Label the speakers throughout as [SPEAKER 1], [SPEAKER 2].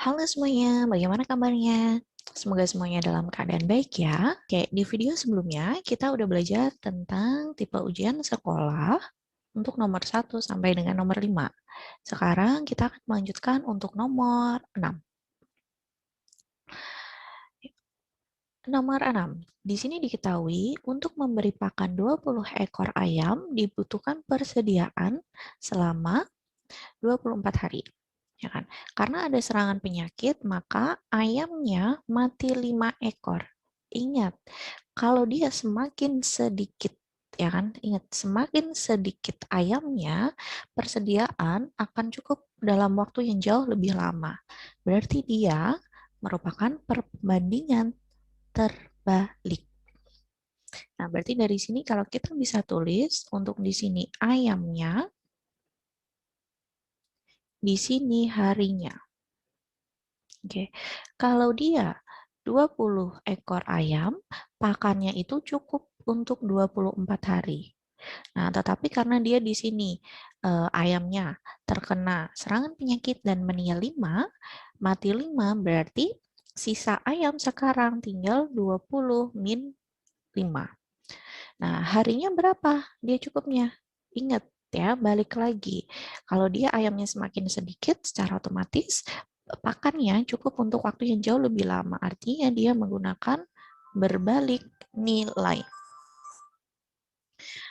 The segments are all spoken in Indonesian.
[SPEAKER 1] Halo semuanya, bagaimana kabarnya? Semoga semuanya dalam keadaan baik ya. Oke, di video sebelumnya kita udah belajar tentang tipe ujian sekolah untuk nomor 1 sampai dengan nomor 5. Sekarang kita akan melanjutkan untuk nomor 6. Nomor 6. Di sini diketahui untuk memberi pakan 20 ekor ayam dibutuhkan persediaan selama 24 hari. Ya kan? Karena ada serangan penyakit, maka ayamnya mati 5 ekor. Ingat, kalau dia semakin sedikit, ya kan? Ingat, semakin sedikit ayamnya, persediaan akan cukup dalam waktu yang jauh lebih lama. Berarti dia merupakan perbandingan terbalik. Nah, berarti dari sini kalau kita bisa tulis untuk di sini ayamnya, di sini harinya. Oke, kalau dia 20 ekor ayam, pakannya itu cukup untuk 24 hari. Nah, tetapi karena dia di sini ayamnya terkena serangan penyakit dan meninggal 5, mati 5 berarti sisa ayam sekarang tinggal 20 min 5. Nah, harinya berapa dia cukupnya? Ingat ya, balik lagi. Kalau dia ayamnya semakin sedikit, secara otomatis pakannya cukup untuk waktu yang jauh lebih lama. Artinya dia menggunakan berbalik nilai.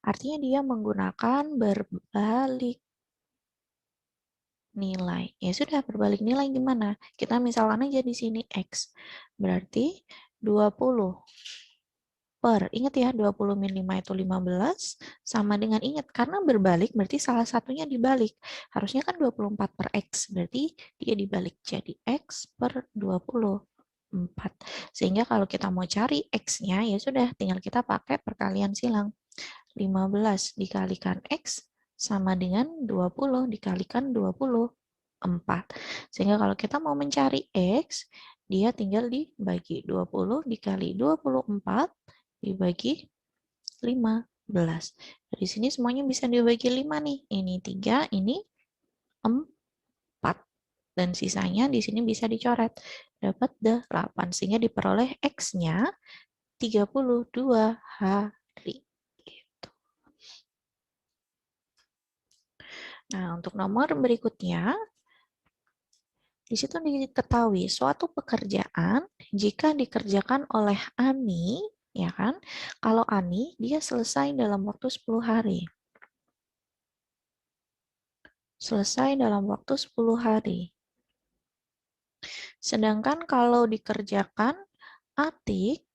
[SPEAKER 1] Artinya dia menggunakan berbalik nilai. Ya sudah, berbalik nilai gimana? Kita misalkan aja di sini X. Berarti 20 ingat ya, 20 min 5 itu 15, sama dengan ingat, karena berbalik berarti salah satunya dibalik. Harusnya kan 24 per X, berarti dia dibalik. Jadi X per 24. Sehingga kalau kita mau cari X-nya, ya sudah, tinggal kita pakai perkalian silang. 15 dikalikan X sama dengan 20 dikalikan 24. Sehingga kalau kita mau mencari X, dia tinggal dibagi 20 dikali 24 dibagi 15. Dari sini semuanya bisa dibagi 5 nih. Ini 3, ini 4. Dan sisanya di sini bisa dicoret. Dapat 8. Sehingga diperoleh X-nya 32 hari. Gitu. Nah, untuk nomor berikutnya, di situ diketahui suatu pekerjaan jika dikerjakan oleh Ani, ya kan? Kalau Ani, dia selesai dalam waktu 10 hari. Selesai dalam waktu 10 hari. Sedangkan kalau dikerjakan Atik,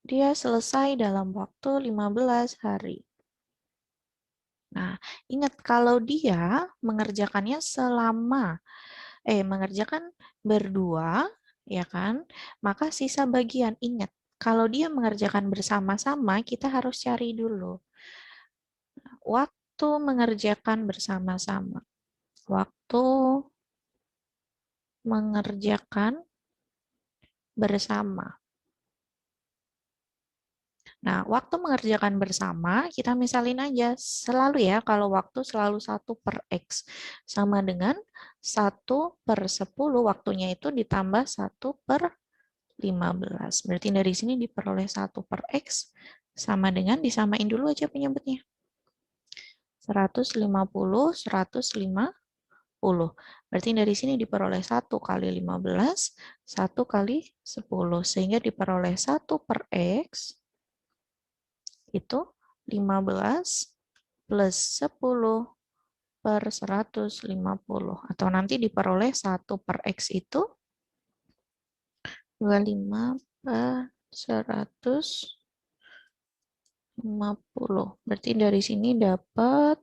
[SPEAKER 1] dia selesai dalam waktu 15 hari. Nah, ingat kalau dia mengerjakannya mengerjakan berdua, ya kan? Maka sisa bagian, ingat, kalau dia mengerjakan bersama-sama, kita harus cari dulu. Waktu mengerjakan bersama-sama. Waktu mengerjakan bersama. Nah, waktu mengerjakan bersama, kita misalin aja selalu ya, kalau waktu selalu 1 per X. Sama dengan 1 per 10, waktunya itu ditambah 1 per 15. Berarti dari sini diperoleh 1 per X, sama dengan, disamain dulu aja penyebutnya. 150, 150. Berarti dari sini diperoleh 1 kali 15, 1 kali 10. Sehingga diperoleh 1 per X, itu 15 plus 10 per 150. Atau nanti diperoleh 1 per X itu 25 per 150. Berarti dari sini dapat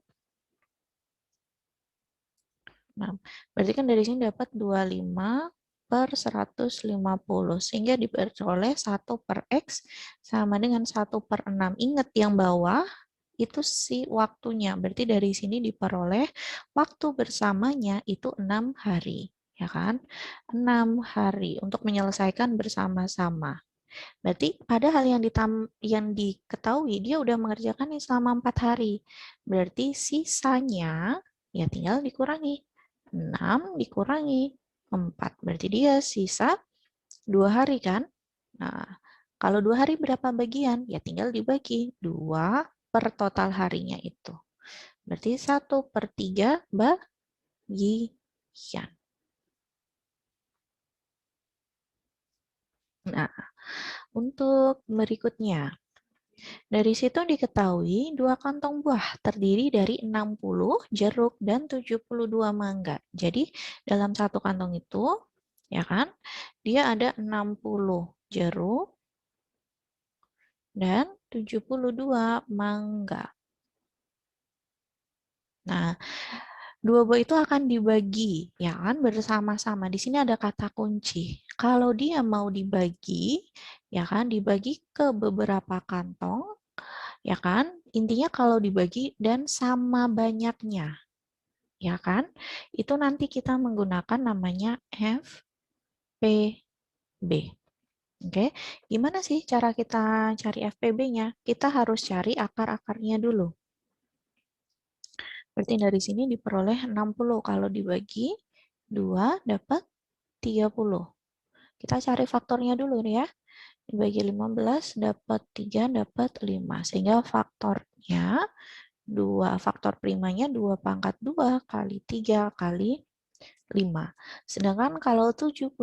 [SPEAKER 1] 6. Berarti kan dari sini dapat 25 per 150. Sehingga diperoleh 1 per X sama dengan 1 per 6. Ingat yang bawah itu si waktunya. Berarti dari sini diperoleh waktu bersamanya itu 6 hari. Ya kan? 6 hari untuk menyelesaikan bersama-sama. Berarti padahal yang diketahui dia udah mengerjakannya selama 4 hari. Berarti sisanya ya tinggal dikurangi. 6 dikurangi 4. Berarti dia sisa 2 hari kan? Nah, kalau 2 hari berapa bagian? Ya tinggal dibagi 2 per total harinya itu. Berarti 1/3 bagian. Nah, untuk berikutnya. Dari situ diketahui 2 kantong buah terdiri dari 60 jeruk dan 72 mangga. Jadi dalam satu kantong itu, ya kan, dia ada 60 jeruk dan 72 mangga. Nah, dua buah itu akan dibagi, ya kan, bersama-sama. Di sini ada kata kunci. Kalau dia mau dibagi, ya kan, dibagi ke beberapa kantong, ya kan? Intinya kalau dibagi dan sama banyaknya, ya kan? Itu nanti kita menggunakan namanya FPB. Oke, gimana sih cara kita cari FPB-nya? Kita harus cari akar-akarnya dulu. Berarti dari sini diperoleh 60. Kalau dibagi 2 dapat 30. Kita cari faktornya dulu ya. Dibagi 15 dapat 3 dapat 5. Sehingga faktornya 2, faktor primanya 2 pangkat 2 kali 3 kali 5. Sedangkan kalau 72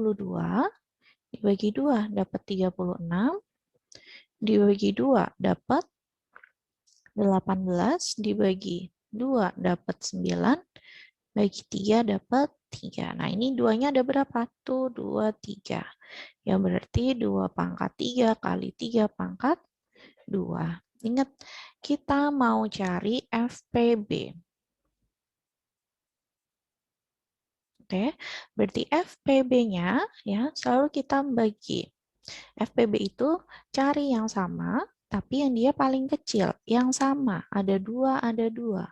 [SPEAKER 1] dibagi 2 dapat 36, dibagi 2 dapat 18, dibagi 2 dapat 9, bagi 3 dapat 3. Nah, ini 2-nya ada berapa? Tuh, 2, 3. Ya, berarti 2 pangkat 3 kali 3 pangkat 2. Ingat, kita mau cari FPB. Oke, berarti FPB-nya ya selalu kita bagi. FPB itu cari yang sama, tapi yang dia paling kecil. Yang sama, ada 2, ada 2.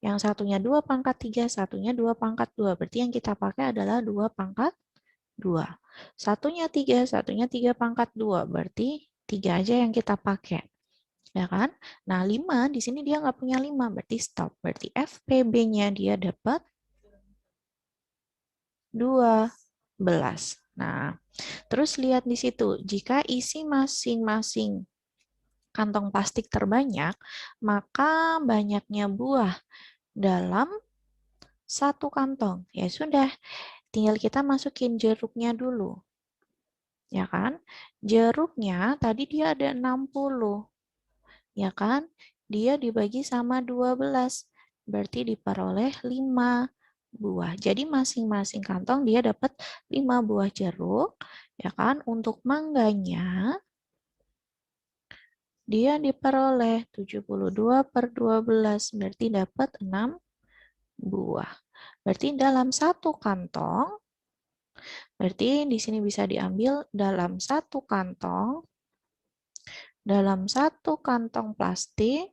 [SPEAKER 1] Yang satunya 2 pangkat 3, satunya 2 pangkat 2. Berarti yang kita pakai adalah 2 pangkat 2. Satunya 3, satunya 3 pangkat 2. Berarti 3 aja yang kita pakai. Ya kan? Nah, 5 di sini dia nggak punya 5, berarti stop. Berarti FPB-nya dia dapat 12. Nah, terus lihat di situ, jika isi masing-masing kantong plastik terbanyak, maka banyaknya buah dalam satu kantong. Ya sudah, tinggal kita masukin jeruknya dulu. Ya kan? Jeruknya tadi dia ada 60. Ya kan? Dia dibagi sama 12. Berarti diperoleh 5 buah. Jadi masing-masing kantong dia dapat 5 buah jeruk. Ya kan? Untuk mangganya dia diperoleh 72/12. Berarti dapat 6 buah. Berarti dalam satu kantong, berarti di sini bisa diambil dalam satu kantong plastik,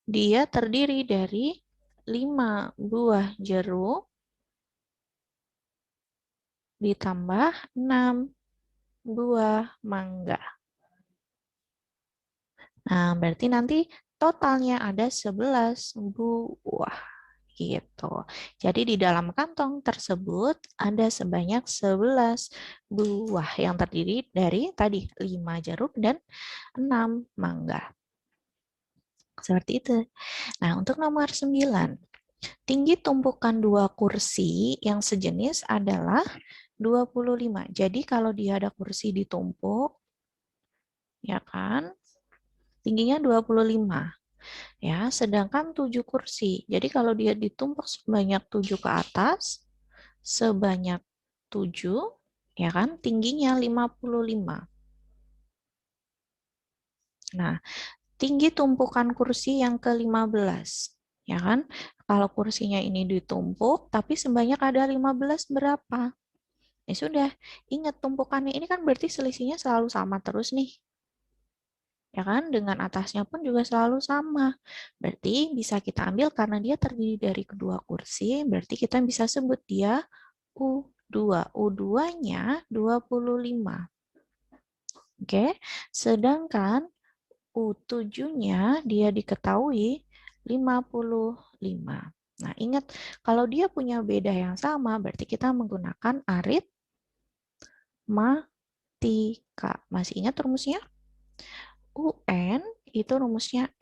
[SPEAKER 1] dia terdiri dari 5 buah jeruk ditambah 6 buah mangga. Nah, berarti nanti totalnya ada 11 buah. Gitu. Jadi di dalam kantong tersebut ada sebanyak 11 buah yang terdiri dari tadi 5 jeruk dan 6 mangga. Seperti itu. Nah, untuk nomor 9. Tinggi tumpukan 2 kursi yang sejenis adalah 25. Jadi kalau dia ada kursi ditumpuk, ya kan, tingginya 25. Ya, sedangkan 7 kursi. Jadi kalau dia ditumpuk sebanyak 7 ke atas, sebanyak 7, ya kan, tingginya 55. Nah, tinggi tumpukan kursi yang ke-15, ya kan? Kalau kursinya ini ditumpuk, tapi sebanyak ada 15 berapa? Ya sudah, ingat tumpukannya ini kan berarti selisihnya selalu sama terus nih. Ya kan? Dengan atasnya pun juga selalu sama. Berarti bisa kita ambil karena dia terdiri dari kedua kursi, berarti kita bisa sebut dia U2. U2-nya 25. Oke, sedangkan U7-nya dia diketahui 55. Nah, ingat kalau dia punya beda yang sama, berarti kita menggunakan aritmatika. Masih ingat rumusnya? UN itu rumusnya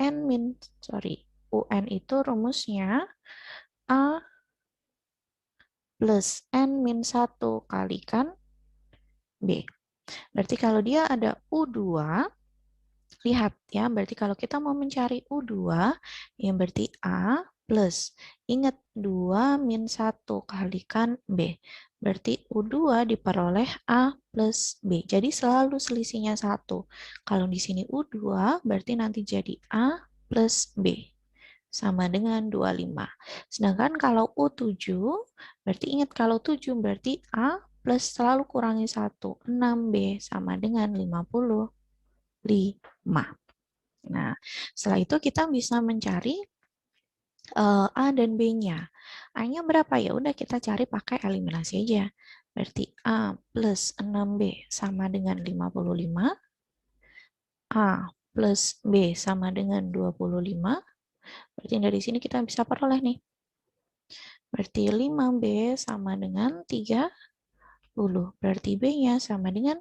[SPEAKER 1] UN itu rumusnya A plus N-1 kalikan B. Berarti kalau dia ada U2, lihat ya, berarti kalau kita mau mencari U2, yang berarti A plus, ingat 2 min 1 kalikan B. Berarti U2 diperoleh A plus B. Jadi selalu selisihnya 1. Kalau di sini U2, berarti nanti jadi A plus B. Sama dengan 25. Sedangkan kalau U7, berarti ingat kalau 7 berarti A plus selalu kurangi 1. 6B sama dengan 55. Nah, setelah itu kita bisa mencari A dan B-nya. A-nya berapa? Ya udah kita cari pakai eliminasi aja. Berarti A plus 6B sama dengan 55. A plus B sama dengan 25. Berarti dari sini kita bisa peroleh nih. Berarti 5B sama dengan 30. Berarti B-nya sama dengan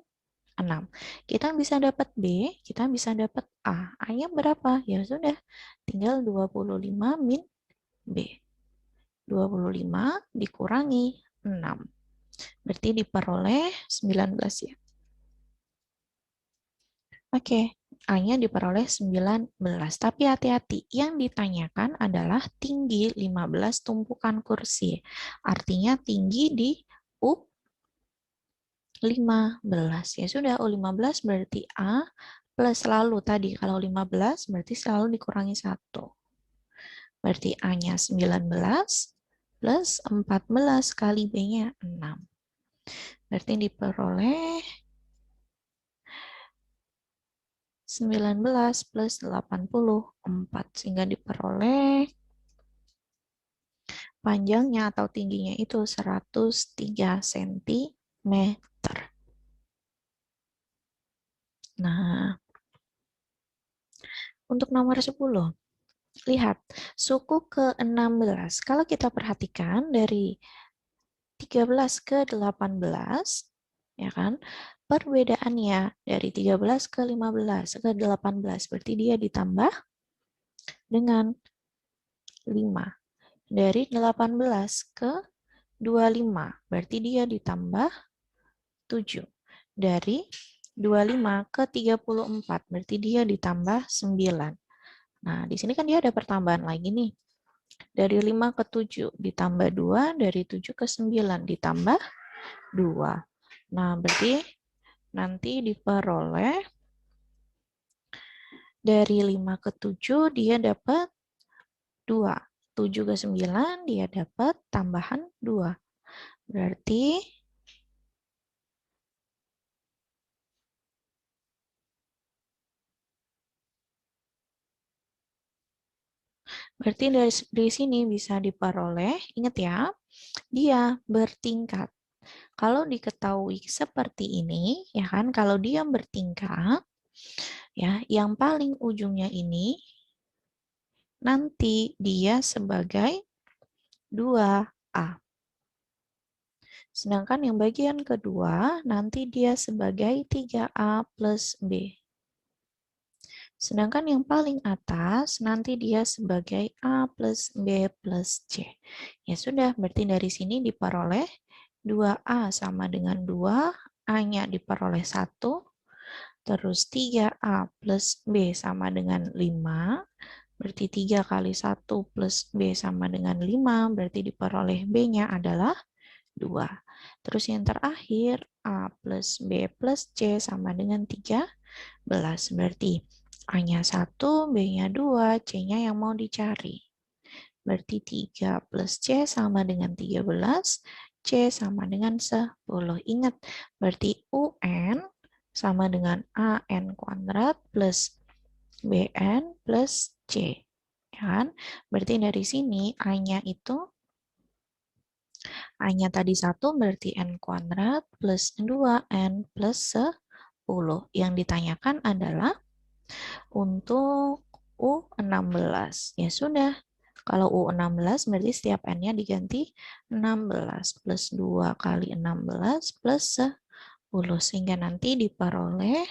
[SPEAKER 1] 6. Kita bisa dapat B, kita bisa dapat A. A-nya berapa? Ya sudah, tinggal 25 min B. 25 dikurangi 6. Berarti diperoleh 19 ya. Oke, A-nya diperoleh 19. Tapi hati-hati, yang ditanyakan adalah tinggi 15 tumpukan kursi. Artinya tinggi di U15. Ya sudah, U15 berarti A plus selalu tadi. Kalau 15 berarti selalu dikurangi 1. Berarti A-nya 19 plus 14 kali B-nya 6. Berarti diperoleh 19 plus 84. Sehingga diperoleh panjangnya atau tingginya itu 103 cm. Nah, untuk nomor 10. Lihat, suku ke-16. Kalau kita perhatikan dari 13 ke 18, ya kan? Perbedaannya dari 13 ke 15 ke 18, berarti dia ditambah dengan 5. Dari 18 ke 25, berarti dia ditambah 7. Dari 25 ke 34, berarti dia ditambah 9. Nah, di sini kan dia ada pertambahan lagi nih. Dari 5 ke 7 ditambah 2, dari 7 ke 9 ditambah 2. Nah, berarti nanti diperoleh dari 5 ke 7 dia dapat 2. 7 ke 9 dia dapat tambahan 2. Berarti dari sini bisa diperoleh, ingat ya, dia bertingkat. Kalau diketahui seperti ini, ya kan, kalau dia bertingkat, ya, yang paling ujungnya ini nanti dia sebagai 2A. Sedangkan yang bagian kedua nanti dia sebagai 3A plus B. Sedangkan yang paling atas nanti dia sebagai A plus B plus C. Ya sudah, berarti dari sini diperoleh 2A sama dengan 2, A-nya diperoleh 1, terus 3A plus B sama dengan 5, berarti 3 kali 1 plus B sama dengan 5, berarti diperoleh B-nya adalah 2. Terus yang terakhir, A plus B plus C sama dengan 13, berarti A-nya 1, B-nya 2, C-nya yang mau dicari. Berarti 3 plus C sama dengan 13, C sama dengan 10. Ingat, berarti UN sama dengan AN kuadrat plus BN plus C. Kan? Berarti dari sini A-nya itu, A-nya tadi 1 berarti N kuadrat plus 2N plus 10. Yang ditanyakan adalah Untuk U16. Ya sudah. Kalau U16 berarti setiap N-nya diganti 16 plus 2 kali 16 plus 10. Sehingga nanti diperoleh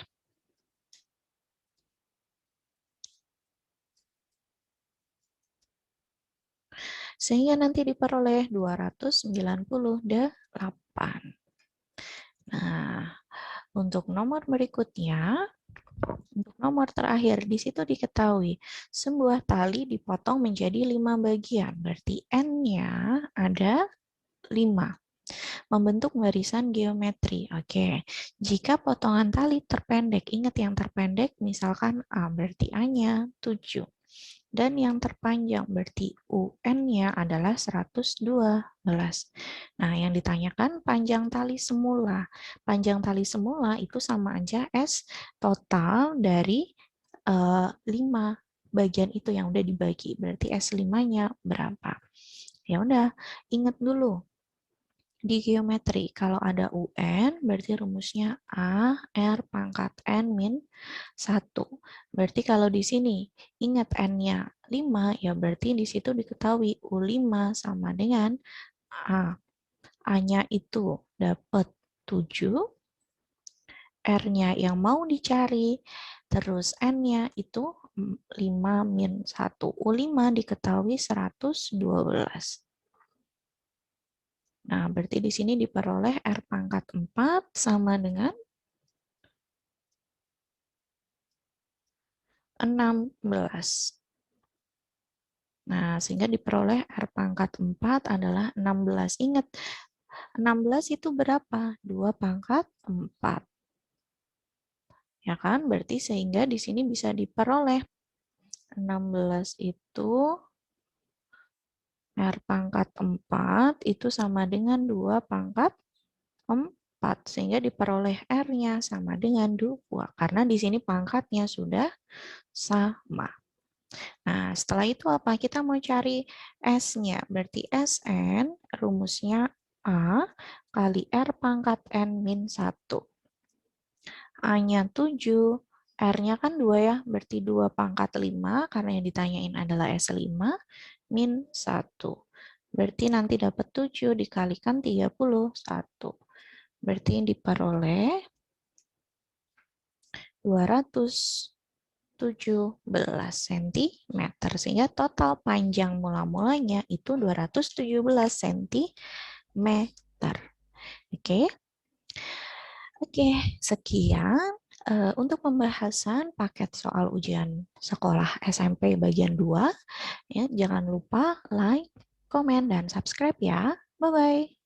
[SPEAKER 1] sehingga nanti diperoleh 298. Nah, untuk nomor berikutnya, untuk nomor terakhir, di situ diketahui sebuah tali dipotong menjadi 5 bagian. Berarti N-nya ada 5. Membentuk barisan geometri. Oke, jika potongan tali terpendek, ingat yang terpendek misalkan A, berarti A-nya 7. Dan yang terpanjang berarti UN-nya adalah 112. Nah, yang ditanyakan panjang tali semula. Panjang tali semula itu sama aja S total dari 5 bagian itu yang udah dibagi. Berarti S5-nya berapa? Ya udah, ingat dulu di geometri, kalau ada UN, berarti rumusnya A, R pangkat N min 1. Berarti kalau di sini, ingat N-nya 5, ya berarti di situ diketahui U5 sama dengan A. A-nya itu dapat 7, R-nya yang mau dicari, terus N-nya itu 5 min 1. U5 diketahui 112. Nah, berarti di sini diperoleh R pangkat 4 sama dengan 16. Nah, sehingga diperoleh R pangkat 4 adalah 16. Ingat, 16 itu berapa? 2 pangkat 4. Ya kan? Berarti sehingga di sini bisa diperoleh 16 itu R pangkat 4 itu sama dengan 2 pangkat 4. Sehingga diperoleh R-nya sama dengan 2. Karena di sini pangkatnya sudah sama. Nah, setelah itu apa? Kita mau cari S-nya. Berarti Sn rumusnya A kali R pangkat N min 1. A-nya 7, R-nya kan 2 ya, berarti 2 pangkat 5, karena yang ditanyain adalah S5, min 1. Berarti nanti dapat 7 dikalikan 31. Berarti yang diperoleh 217 cm. Sehingga total panjang mula-mulanya itu 217 cm. Oke. Oke, sekian untuk pembahasan paket soal ujian sekolah SMP bagian 2. Ya, jangan lupa like, komen, dan subscribe ya. Bye-bye.